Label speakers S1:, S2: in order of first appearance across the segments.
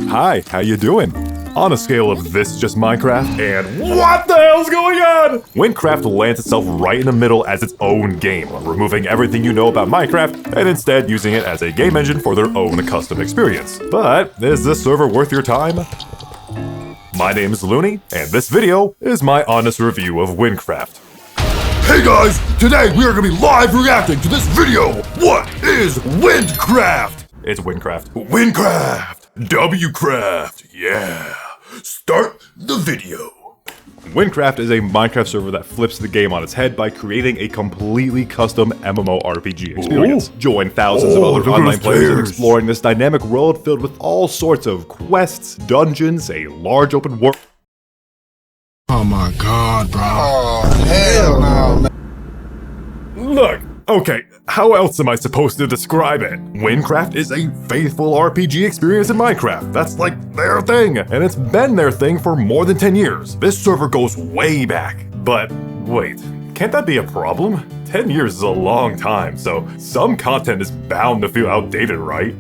S1: Hi, how you doing? On a scale of this just Minecraft and what the hell's going on? Wynncraft lands itself right in the middle as its own game, removing everything you know about Minecraft and instead using it as a game engine for their own custom experience. But is this server worth your time? My name is Looney, and this video is my honest review of Wynncraft.
S2: Hey guys, today we are going to be live reacting to this video. What is Wynncraft?
S1: It's Wynncraft.
S2: Wynncraft! Wcraft! Yeah! Start the video.
S1: Wynncraft is a Minecraft server that flips the game on its head by creating a completely custom MMORPG experience. Join thousands of other online players in exploring this dynamic world filled with all sorts of quests, dungeons, a large open world.
S3: Oh my god, bro.
S2: Oh, hell no.
S1: Look, okay, how else am I supposed to describe it? Wynncraft is a faithful RPG experience in Minecraft. That's like their thing, and it's been their thing for more than 10 years. This server goes way back. But wait, can't that be a problem? 10 years is a long time, so some content is bound to feel outdated, right?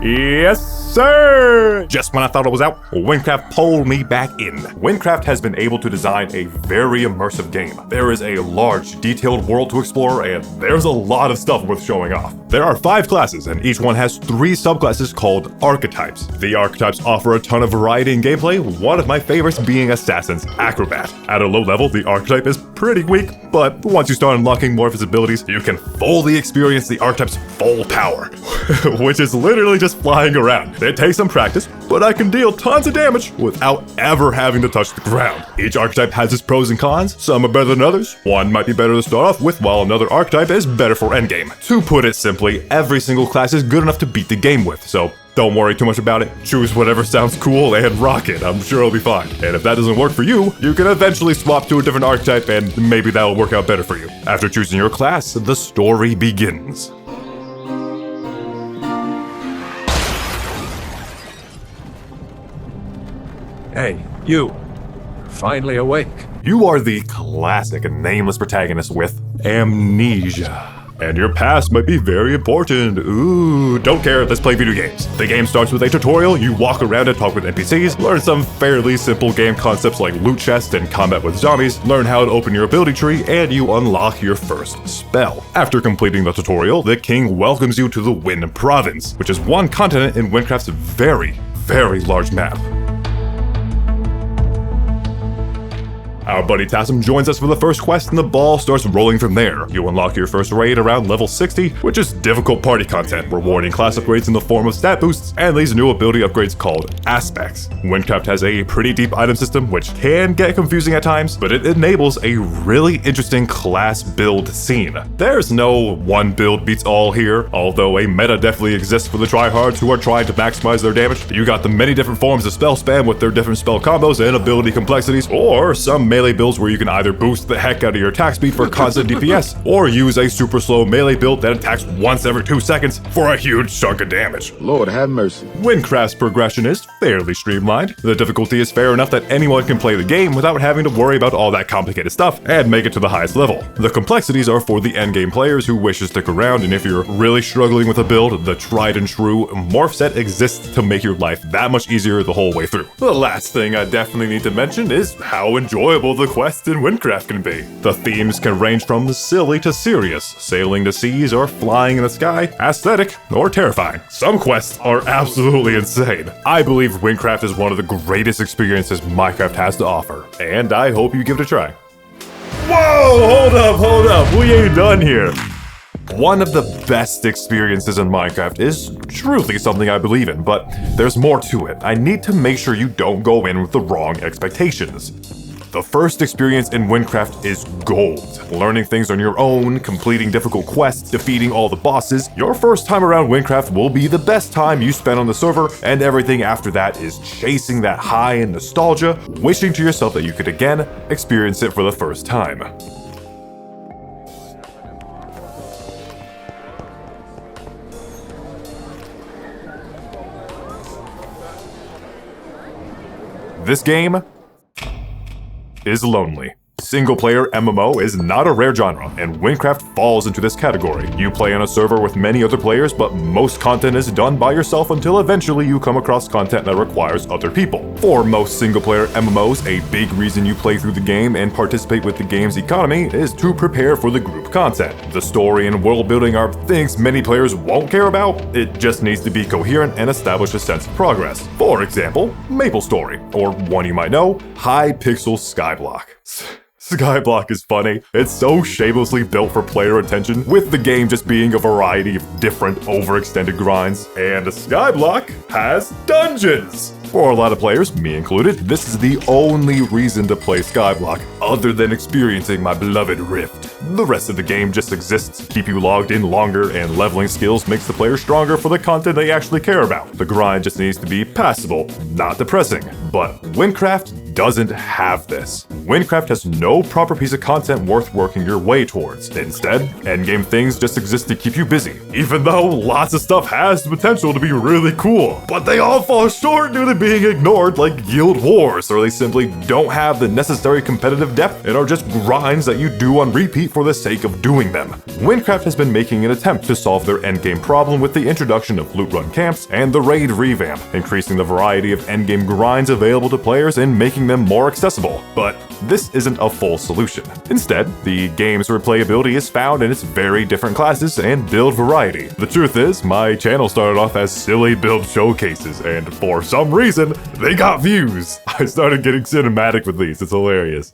S1: Yes, sir! Just when I thought it was out, Wynncraft pulled me back in. Wynncraft has been able to design a very immersive game. There is a large, detailed world to explore, and there's a lot of stuff worth showing off. There are 5 classes, and each one has 3 subclasses called archetypes. The archetypes offer a ton of variety in gameplay, one of my favorites being Assassin's Acrobat. At a low level, the archetype is pretty weak, but once you start unlocking more of its abilities, you can fully experience the archetype's full power, which is literally just flying around. It takes some practice, but I can deal tons of damage without ever having to touch the ground. Each archetype has its pros and cons. Some are better than others. One might be better to start off with, while another archetype is better for endgame. To put it simply, every single class is good enough to beat the game with, so don't worry too much about it. Choose whatever sounds cool and rock it. I'm sure it'll be fine. And if that doesn't work for you, you can eventually swap to a different archetype and maybe that'll work out better for you. After choosing your class, the story begins.
S4: Hey, you. Finally awake.
S1: You are the classic nameless protagonist with amnesia. And your past might be very important. Ooh, don't care, let's play video games. The game starts with a tutorial, you walk around and talk with NPCs, learn some fairly simple game concepts like loot chests and combat with zombies, learn how to open your ability tree, and you unlock your first spell. After completing the tutorial, the king welcomes you to the Wynn Province, which is one continent in Wynncraft's very, very large map. Our buddy Tassim joins us for the first quest and the ball starts rolling from there. You unlock your first raid around level 60, which is difficult party content, rewarding class upgrades in the form of stat boosts and these new ability upgrades called aspects. Wynncraft has a pretty deep item system, which can get confusing at times, but it enables a really interesting class build scene. There's no one build beats all here, although a meta definitely exists for the tryhards who are trying to maximize their damage. You got the many different forms of spell spam with their different spell combos and ability complexities, or some melee builds where you can either boost the heck out of your attack speed for constant DPS, or use a super slow melee build that attacks once every 2 seconds for a huge chunk of damage.
S2: Lord have mercy.
S1: Wynncraft's progression is fairly streamlined. The difficulty is fair enough that anyone can play the game without having to worry about all that complicated stuff and make it to the highest level. The complexities are for the endgame players who wish to stick around, and if you're really struggling with a build, the tried and true morph set exists to make your life that much easier the whole way through. The last thing I definitely need to mention is how enjoyable incredible the quests in Windcraft can be. The themes can range from silly to serious, sailing the seas or flying in the sky, aesthetic or terrifying. Some quests are absolutely insane. I believe Windcraft is one of the greatest experiences Minecraft has to offer, and I hope you give it a try. Whoa, hold up, we ain't done here. One of the best experiences in Minecraft is truly something I believe in, but there's more to it. I need to make sure you don't go in with the wrong expectations. The first experience in Windcraft is gold. Learning things on your own, completing difficult quests, defeating all the bosses. Your first time around Windcraft will be the best time you spend on the server, and everything after that is chasing that high in nostalgia, wishing to yourself that you could again experience it for the first time. This game is lonely. Single-player MMO is not a rare genre, and Windcraft falls into this category. You play on a server with many other players, but most content is done by yourself until eventually you come across content that requires other people. For most single-player MMOs, a big reason you play through the game and participate with the game's economy is to prepare for the group content. The story and world building are things many players won't care about. It just needs to be coherent and establish a sense of progress. For example, MapleStory, or one you might know, Hypixel Skyblock. Skyblock is funny. It's so shamelessly built for player attention, with the game just being a variety of different overextended grinds. And Skyblock has dungeons! For a lot of players, me included, this is the only reason to play Skyblock, other than experiencing my beloved Rift. The rest of the game just exists to keep you logged in longer, and leveling skills makes the player stronger for the content they actually care about. The grind just needs to be passable, not depressing. But Windcraft doesn't have this. Windcraft has no proper piece of content worth working your way towards. Instead, endgame things just exist to keep you busy, even though lots of stuff has the potential to be really cool. But they all fall short due to being ignored, like Guild Wars, or they simply don't have the necessary competitive depth and are just grinds that you do on repeat for the sake of doing them. Windcraft has been making an attempt to solve their endgame problem with the introduction of loot run camps and the raid revamp, increasing the variety of endgame grinds available to players and making them more accessible. But this isn't a full solution. Instead, the game's replayability is found in its very different classes and build variety. The truth is, my channel started off as silly build showcases, and for some reason, they got views. I started getting cinematic with these, it's hilarious.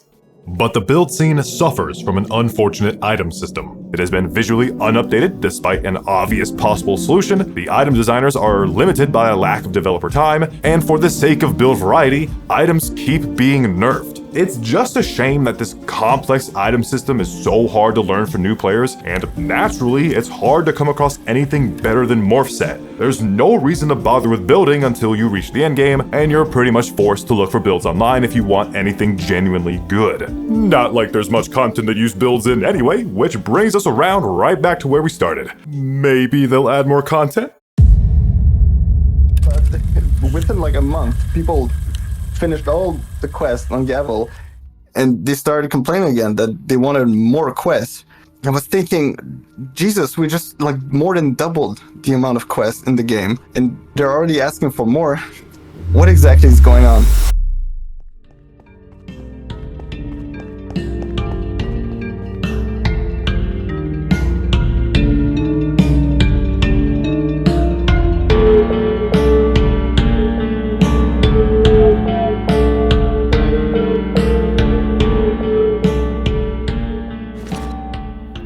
S1: But the build scene suffers from an unfortunate item system. It has been visually unupdated despite an obvious possible solution. The item designers are limited by a lack of developer time, and for the sake of build variety, items keep being nerfed. It's just a shame that this complex item system is so hard to learn for new players, and naturally, it's hard to come across anything better than Morph Set. There's no reason to bother with building until you reach the endgame, and you're pretty much forced to look for builds online if you want anything genuinely good. Not like there's much content to use builds in anyway, which brings us around right back to where we started. Maybe they'll add more content?
S5: But within like a month, people finished all the quests on Gavel, and they started complaining again that they wanted more quests. I was thinking, Jesus, we just like more than doubled the amount of quests in the game, and they're already asking for more. What exactly is going on?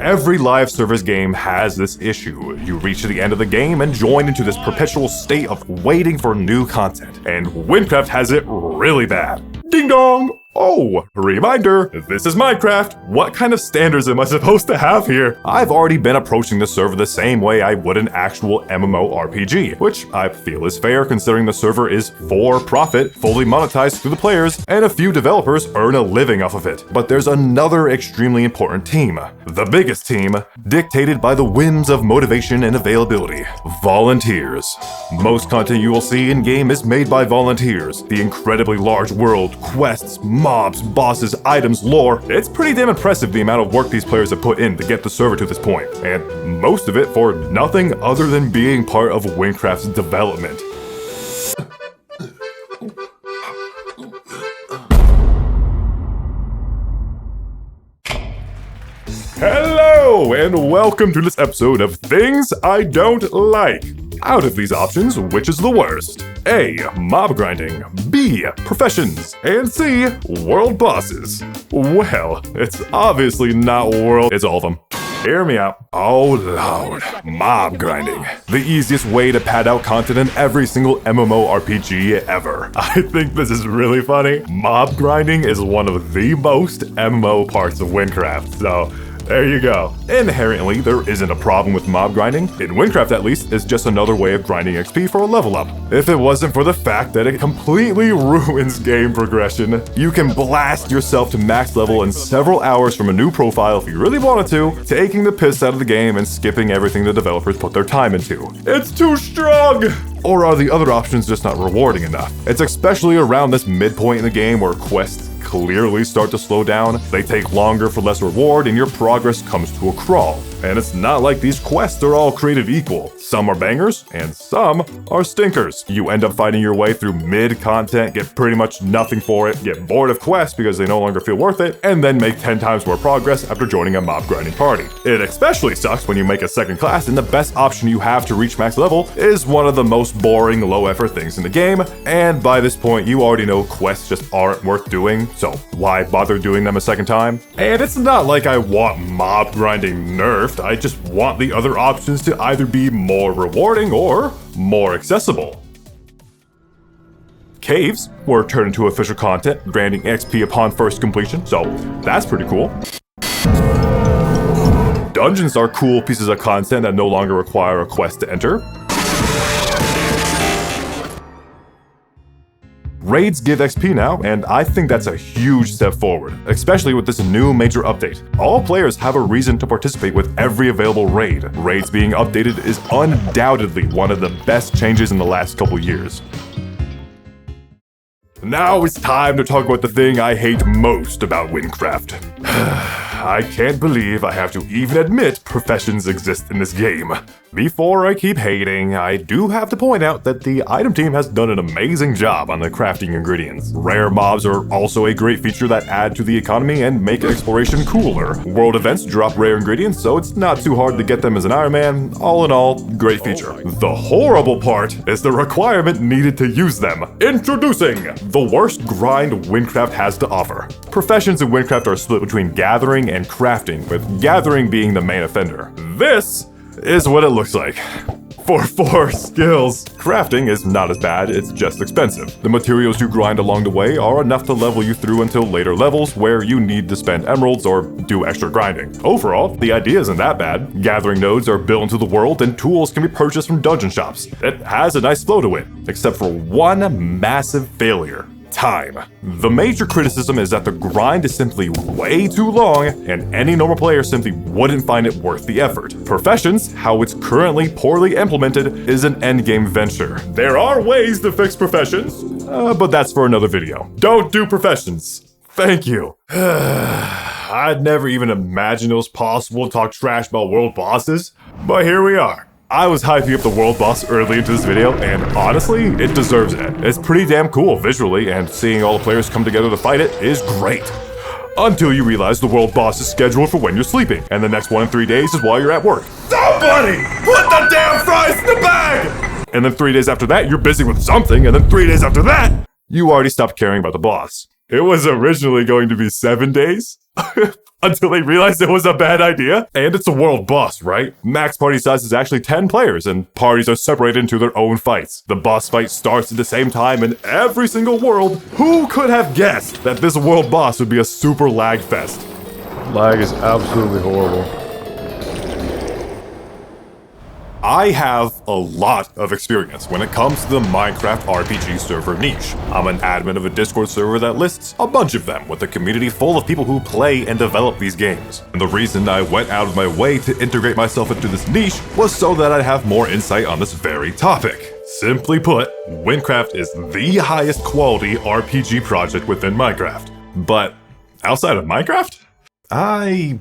S1: Every live service game has this issue. You reach the end of the game and join into this perpetual state of waiting for new content. And Windcraft has it really bad. Ding dong! Oh, reminder, this is Minecraft. What kind of standards am I supposed to have here? I've already been approaching the server the same way I would an actual MMORPG, which I feel is fair considering the server is for profit, fully monetized through the players, and a few developers earn a living off of it. But there's another extremely important team, the biggest team, dictated by the whims of motivation and availability: volunteers. Most content you will see in-game is made by volunteers. The incredibly large world, quests, mobs, bosses, items, lore. It's pretty damn impressive the amount of work these players have put in to get the server to this point, and most of it for nothing other than being part of Windcraft's development. Hello, and welcome to this episode of Things I Don't Like. Out of these options, which is the worst? A. Mob grinding. B. Professions. And C. World bosses. Well, it's obviously not world, it's all of them. Hear me out. Oh lord, mob grinding. The easiest way to pad out content in every single MMORPG ever. I think this is really funny. Mob grinding is one of the most MMO parts of Windcraft, so there you go. Inherently, there isn't a problem with mob grinding. In Windcraft, at least, it's just another way of grinding XP for a level up. If it wasn't for the fact that it completely ruins game progression, you can blast yourself to max level in several hours from a new profile if you really wanted to, taking the piss out of the game and skipping everything the developers put their time into. It's too strong! Or are the other options just not rewarding enough? It's especially around this midpoint in the game where quests clearly start to slow down, they take longer for less reward, and your progress comes to a crawl. And it's not like these quests are all created equal. Some are bangers, and some are stinkers. You end up fighting your way through mid-content, get pretty much nothing for it, get bored of quests because they no longer feel worth it, and then make 10 times more progress after joining a mob grinding party. It especially sucks when you make a second class and the best option you have to reach max level is one of the most boring, low-effort things in the game, and by this point you already know quests just aren't worth doing, so why bother doing them a second time? And it's not like I want mob grinding nerfed, I just want the other options to either be more rewarding or more accessible. Caves were turned into official content, granting XP upon first completion, so that's pretty cool. Dungeons are cool pieces of content that no longer require a quest to enter. Raids give XP now, and I think that's a huge step forward, especially with this new major update. All players have a reason to participate with every available raid. Raids being updated is undoubtedly one of the best changes in the last couple years. Now it's time to talk about the thing I hate most about Windcraft. I can't believe I have to even admit professions exist in this game. Before I keep hating, I do have to point out that the item team has done an amazing job on the crafting ingredients. Rare mobs are also a great feature that add to the economy and make exploration cooler. World events drop rare ingredients, so it's not too hard to get them as an Iron Man. All in all, great feature. The horrible part is the requirement needed to use them. Introducing the worst grind Windcraft has to offer. Professions in Windcraft are split between gathering and crafting, with gathering being the main offender. This is what it looks like. For 4 skills, crafting is not as bad, it's just expensive. The materials you grind along the way are enough to level you through until later levels where you need to spend emeralds or do extra grinding. Overall, the idea isn't that bad. Gathering nodes are built into the world and tools can be purchased from dungeon shops. It has a nice flow to it, except for one massive failure. Time. The major criticism is that the grind is simply way too long, and any normal player simply wouldn't find it worth the effort. Professions, how it's currently poorly implemented, is an endgame venture. There are ways to fix professions, but that's for another video. Don't do professions. Thank you. I'd never even imagined it was possible to talk trash about world bosses, but here we are. I was hyping up the world boss early into this video, and honestly, it deserves it. It's pretty damn cool visually, and seeing all the players come together to fight it is great. Until you realize the world boss is scheduled for when you're sleeping, and the next one in 3 days is while you're at work. Somebody put the damn fries in the bag! And then 3 days after that, you're busy with something, and then 3 days after that, you already stopped caring about the boss. It was originally going to be 7 days. Until they realized it was a bad idea. And it's a world boss, right? Max party size is actually 10 players, and parties are separated into their own fights. The boss fight starts at the same time in every single world. Who could have guessed that this world boss would be a super lag fest?
S6: Lag is absolutely horrible.
S1: I have a lot of experience when it comes to the Minecraft RPG server niche. I'm an admin of a Discord server that lists a bunch of them with a community full of people who play and develop these games. And the reason I went out of my way to integrate myself into this niche was so that I'd have more insight on this very topic. Simply put, Windcraft is the highest quality RPG project within Minecraft. But outside of Minecraft? I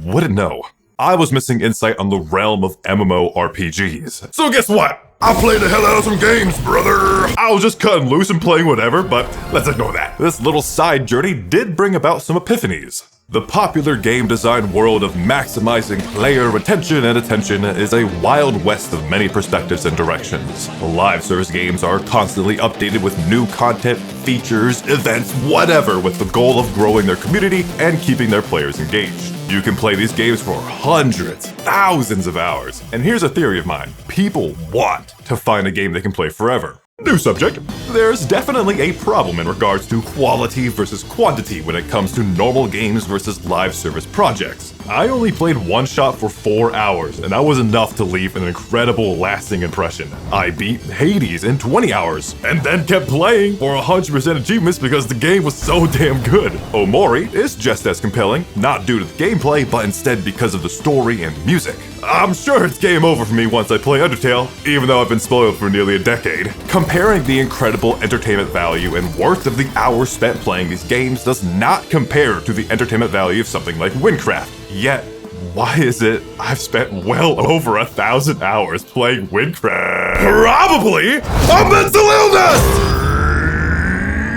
S1: wouldn't know. I was missing insight on the realm of MMORPGs. So guess what?
S2: I played the hell out of some games, brother!
S1: I was just cutting loose and playing whatever, but let's ignore that. This little side journey did bring about some epiphanies. The popular game design world of maximizing player retention and attention is a wild west of many perspectives and directions. Live service games are constantly updated with new content, features, events, whatever, with the goal of growing their community and keeping their players engaged. You can play these games for hundreds, thousands of hours. And here's a theory of mine. People want to find a game they can play forever. New subject. There's definitely a problem in regards to quality versus quantity when it comes to normal games versus live service projects. I only played one shot for 4 hours, and that was enough to leave an incredible lasting impression. I beat Hades in 20 hours, and then kept playing for 100% achievements because the game was so damn good. Omori is just as compelling, not due to the gameplay, but instead because of the story and music. I'm sure it's game over for me once I play Undertale, even though I've been spoiled for nearly a decade. Comparing the incredible entertainment value and worth of the hours spent playing these games does not compare to the entertainment value of something like Windcraft. Yet, why is it I've spent well over 1,000 hours playing Windcraft? Probably a mental illness!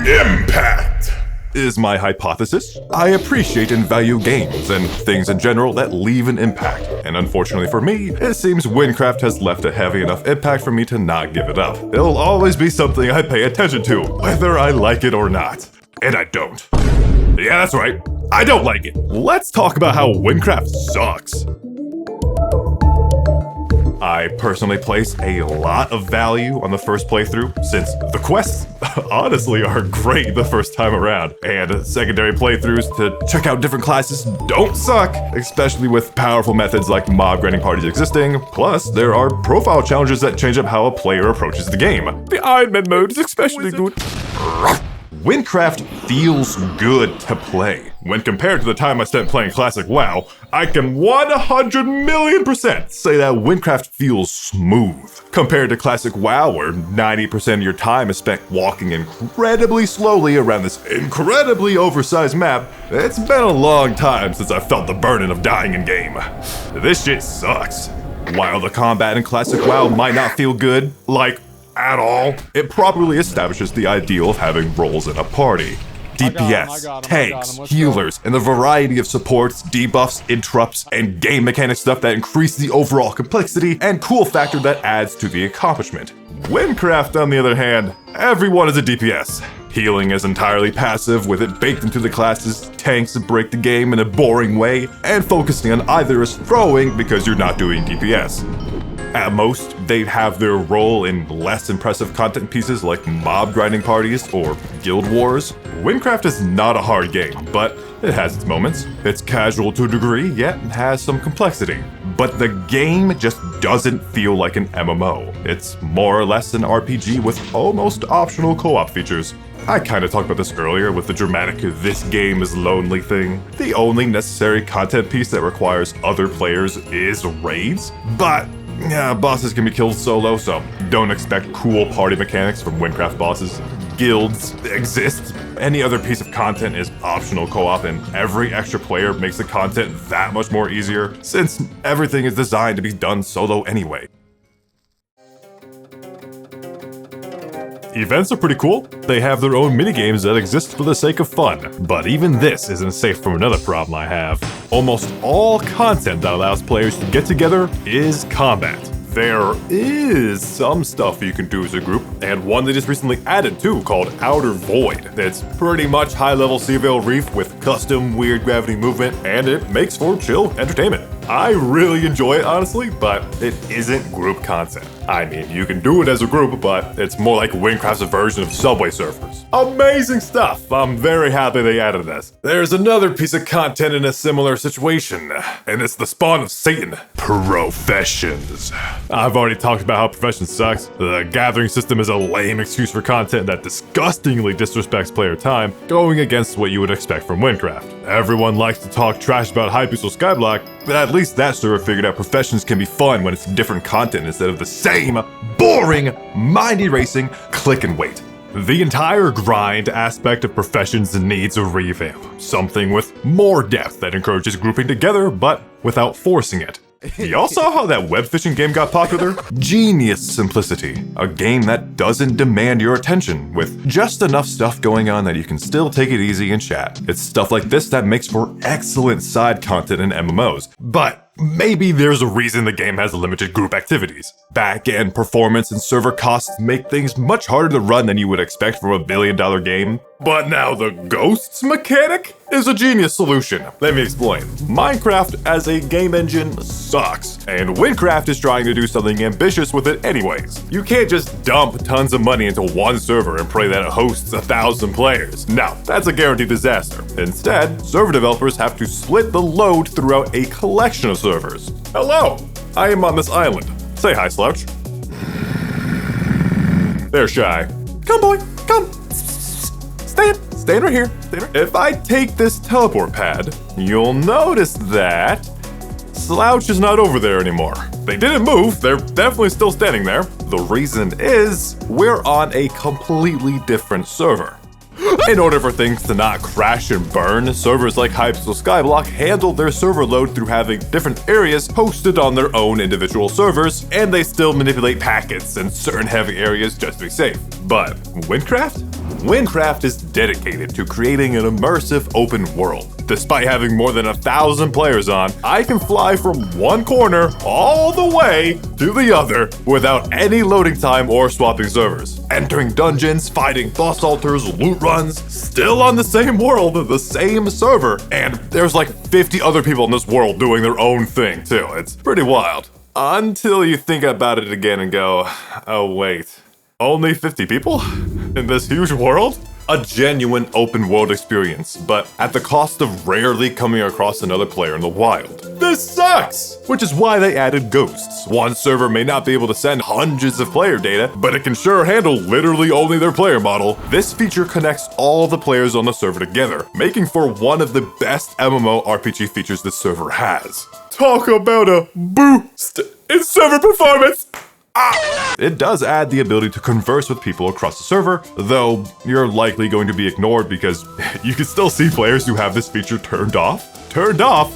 S1: Impact is my hypothesis. I appreciate and value games and things in general that leave an impact. And unfortunately for me, it seems Windcraft has left a heavy enough impact for me to not give it up. It'll always be something I pay attention to, whether I like it or not. And I don't. Yeah, that's right. I don't like it. Let's talk about how Windcraft sucks. I personally place a lot of value on the first playthrough, since the quests honestly are great the first time around, and secondary playthroughs to check out different classes don't suck, especially with powerful methods like mob grinding parties existing. Plus, there are profile challenges that change up how a player approaches the game. The Iron Man mode is especially good. Windcraft feels good to play. When compared to the time I spent playing Classic WoW, I can 100,000,000% say that Windcraft feels smooth. Compared to Classic WoW, where 90% of your time is spent walking incredibly slowly around this incredibly oversized map, it's been a long time since I felt the burden of dying in game. This shit sucks. While the combat in Classic WoW might not feel good, like, at all, it properly establishes the ideal of having roles in a party. DPS, tanks, healers, and the variety of supports, debuffs, interrupts, and game mechanic stuff that increase the overall complexity and cool factor that adds to the accomplishment. Windcraft, on the other hand, everyone is a DPS. Healing is entirely passive, with it baked into the classes. Tanks break the game in a boring way, and focusing on either is throwing because you're not doing DPS. At most, they'd have their role in less impressive content pieces like mob grinding parties or guild wars. Windcraft is not a hard game, but it has its moments. It's casual to a degree, yet has some complexity. But the game just doesn't feel like an MMO. It's more or less an RPG with almost optional co-op features. I kinda talked about this earlier with the dramatic "this game is lonely" thing. The only necessary content piece that requires other players is raids, but yeah, bosses can be killed solo, so don't expect cool party mechanics from Windcraft bosses. Guilds exist. Any other piece of content is optional co-op, and every extra player makes the content that much more easier, since everything is designed to be done solo anyway. Events are pretty cool. They have their own minigames that exist for the sake of fun. But even this isn't safe from another problem I have. Almost all content that allows players to get together is combat. There is some stuff you can do as a group, and one they just recently added too, called Outer Void. That's pretty much high-level Seavale Reef with custom weird gravity movement, and it makes for chill entertainment. I really enjoy it, honestly, but it isn't group content. I mean, you can do it as a group, but it's more like Windcraft's version of Subway Surfers. Amazing stuff! I'm very happy they added this. There's another piece of content in a similar situation, and it's the spawn of Satan: Professions. I've already talked about how Professions sucks. The gathering system is a lame excuse for content that disgustingly disrespects player time, going against what you would expect from Windcraft. Everyone likes to talk trash about Hypixel Skyblock, but at least that server figured out Professions can be fun when it's different content instead of the same boring, mind-erasing click and wait. The entire grind aspect of Professions needs a revamp. Something with more depth that encourages grouping together, but without forcing it. Y'all saw how that web fishing game got popular? Genius simplicity. A game that doesn't demand your attention, with just enough stuff going on that you can still take it easy and chat. It's stuff like this that makes for excellent side content in MMOs. But maybe there's a reason the game has limited group activities. Back-end performance and server costs make things much harder to run than you would expect from a billion-dollar game. But now the ghosts mechanic is a genius solution. Let me explain. Minecraft as a game engine sucks, and Windcraft is trying to do something ambitious with it anyways. You can't just dump tons of money into one server and pray that it hosts 1,000 players. No, that's a guaranteed disaster. Instead, server developers have to split the load throughout a collection of servers. Hello, I am on this island. Say hi, Slouch. They're shy. Come, boy, come. Stand right here. If I take this teleport pad, you'll notice that Slouch is not over there anymore. They didn't move, they're definitely still standing there. The reason is, we're on a completely different server. In order for things to not crash and burn, servers like Hypixel Skyblock handle their server load through having different areas hosted on their own individual servers, and they still manipulate packets in certain heavy areas just to be safe. But Windcraft? Windcraft is dedicated to creating an immersive open world. Despite having more than 1,000 players on, I can fly from one corner all the way to the other without any loading time or swapping servers. Entering dungeons, fighting boss altars, loot runs, still on the same world, the same server, and there's like 50 other people in this world doing their own thing too. It's pretty wild. Until you think about it again and go, oh wait, only 50 people in this huge world? A genuine open world experience, but at the cost of rarely coming across another player in the wild. This sucks! Which is why they added ghosts. One server may not be able to send hundreds of player data, but it can sure handle literally only their player model. This feature connects all the players on the server together, making for one of the best MMORPG features this server has. Talk about a boost in server performance! It does add the ability to converse with people across the server, though you're likely going to be ignored because you can still see players who have this feature turned off. Turned off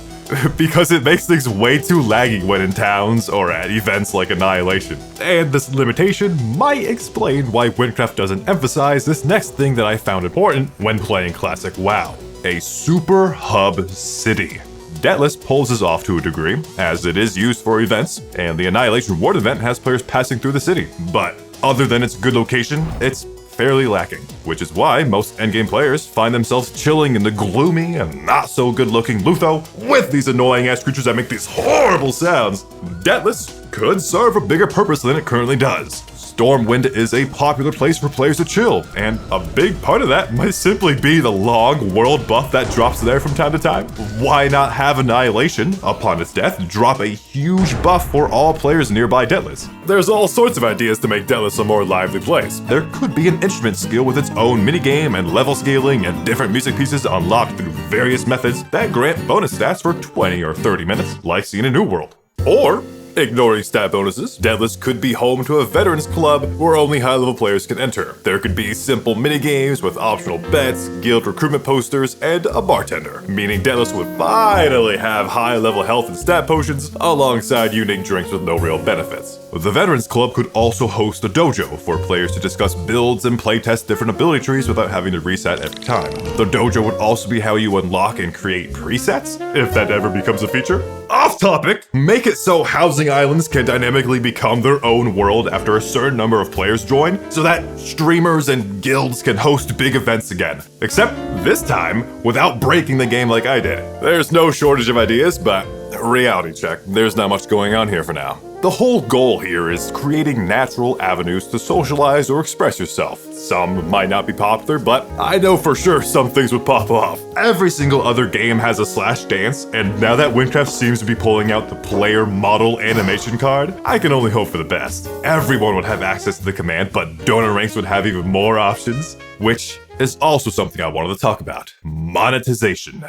S1: because it makes things way too laggy when in towns or at events like Annihilation. And this limitation might explain why Windcraft doesn't emphasize this next thing that I found important when playing classic WoW: a super hub city. Deathless pulls this off to a degree, as it is used for events, and the Annihilation Ward event has players passing through the city. But other than its good location, it's fairly lacking, which is why most endgame players find themselves chilling in the gloomy and not so good looking Lutho with these annoying ass creatures that make these horrible sounds. Deathless could serve a bigger purpose than it currently does. Stormwind is a popular place for players to chill, and a big part of that might simply be the long world buff that drops there from time to time. Why not have Annihilation, upon its death, drop a huge buff for all players nearby Deathless? There's all sorts of ideas to make Deathless a more lively place. There could be an instrument skill with its own minigame and level scaling and different music pieces unlocked through various methods that grant bonus stats for 20 or 30 minutes, like seen in New World. Or, ignoring stat bonuses, Deathless could be home to a veterans club where only high-level players can enter. There could be simple minigames with optional bets, guild recruitment posters, and a bartender, meaning Deathless would finally have high-level health and stat potions alongside unique drinks with no real benefits. The Veterans Club could also host a dojo for players to discuss builds and playtest different ability trees without having to reset every time. The dojo would also be how you unlock and create presets, if that ever becomes a feature. Off topic, make it so housing islands can dynamically become their own world after a certain number of players join, so that streamers and guilds can host big events again. Except this time, without breaking the game like I did. There's no shortage of ideas, but reality check, there's not much going on here for now. The whole goal here is creating natural avenues to socialize or express yourself. Some might not be popular, but I know for sure some things would pop off. Every single other game has a slash dance, and now that Windcraft seems to be pulling out the player model animation card, I can only hope for the best. Everyone would have access to the command, but donor ranks would have even more options, which is also something I wanted to talk about. Monetization.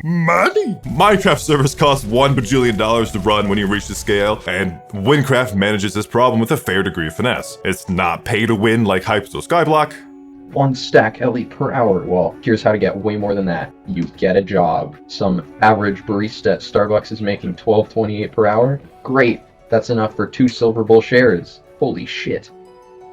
S1: Money? Minecraft servers cost $1 bajillion to run when you reach the scale, and Windcraft manages this problem with a fair degree of finesse. It's not pay to win like Hypixel Skyblock,
S7: 1 stack elite per hour. Well, here's how to get way more than that. You get a job. Some average barista at Starbucks is making $12.28 per hour. Great. That's enough for 2 Silver Bull shares. Holy shit.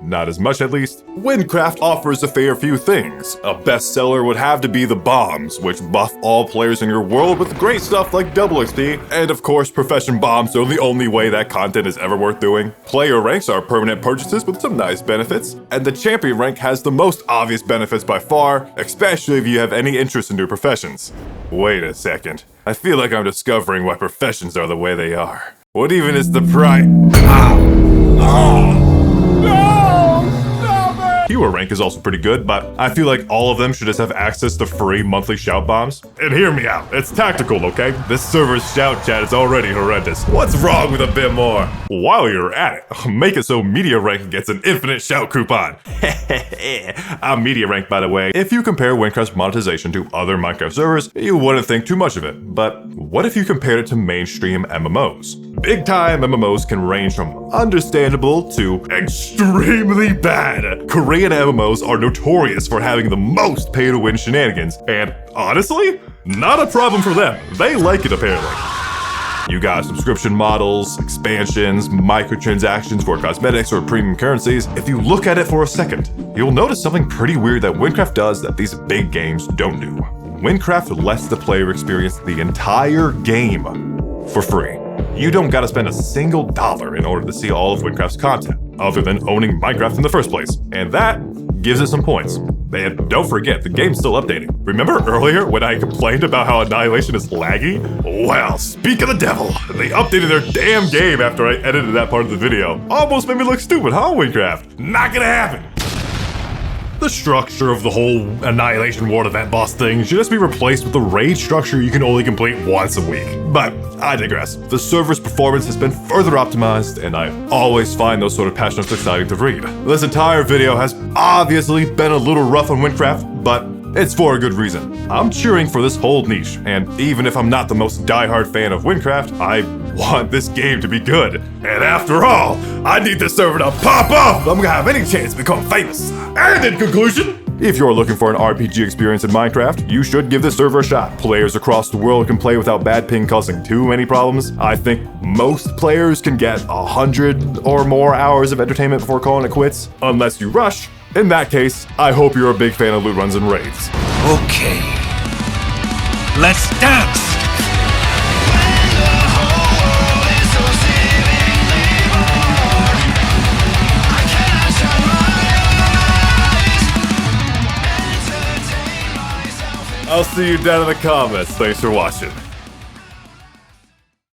S1: Not as much, at least. Windcraft offers a fair few things. A bestseller would have to be the bombs, which buff all players in your world with great stuff like double XP, and of course, profession bombs are the only way that content is ever worth doing. Player ranks are permanent purchases with some nice benefits, and the champion rank has the most obvious benefits by far, especially if you have any interest in new professions. Wait a second. I feel like I'm discovering why professions are the way they are. What even is the price? Hero rank is also pretty good, but I feel like all of them should just have access to free monthly shout bombs. And hear me out, it's tactical, okay? This server's shout chat is already horrendous. What's wrong with a bit more? While you're at it, make it so media rank gets an infinite shout coupon. I'm media rank, by the way. If you compare Windcraft's monetization to other Minecraft servers, you wouldn't think too much of it. But what if you compared it to mainstream MMOs? Big time MMOs can range from understandable to extremely bad. Korean MMOs are notorious for having the most pay-to-win shenanigans, and honestly, not a problem for them. They like it apparently. You got subscription models, expansions, microtransactions for cosmetics or premium currencies. If you look at it for a second, you'll notice something pretty weird that Windcraft does that these big games don't do. Windcraft lets the player experience the entire game for free. You don't gotta spend a single dollar in order to see all of Windcraft's content, other than owning Minecraft in the first place. And that gives it some points. And don't forget, the game's still updating. Remember earlier when I complained about how Annihilation is laggy? Well, speak of the devil, they updated their damn game after I edited that part of the video. Almost made me look stupid, huh, Windcraft? Not gonna happen. The structure of the whole Annihilation World event boss thing should just be replaced with the raid structure you can only complete once a week. But I digress. The server's performance has been further optimized, and I always find those sort of patch notes exciting to read. This entire video has obviously been a little rough on Windcraft, but it's for a good reason. I'm cheering for this whole niche, and even if I'm not the most diehard fan of Windcraft, I want this game to be good. And after all, I need this server to pop off if I'm gonna have any chance to become famous. And in conclusion, if you're looking for an RPG experience in Minecraft, you should give this server a shot. Players across the world can play without bad ping causing too many problems. I think most players can get 100 or more hours of entertainment before calling it quits, unless you rush. In that case, I hope you're a big fan of loot runs and raids.
S8: Okay, let's dance!
S1: I'll see you down in the comments. Thanks for watching.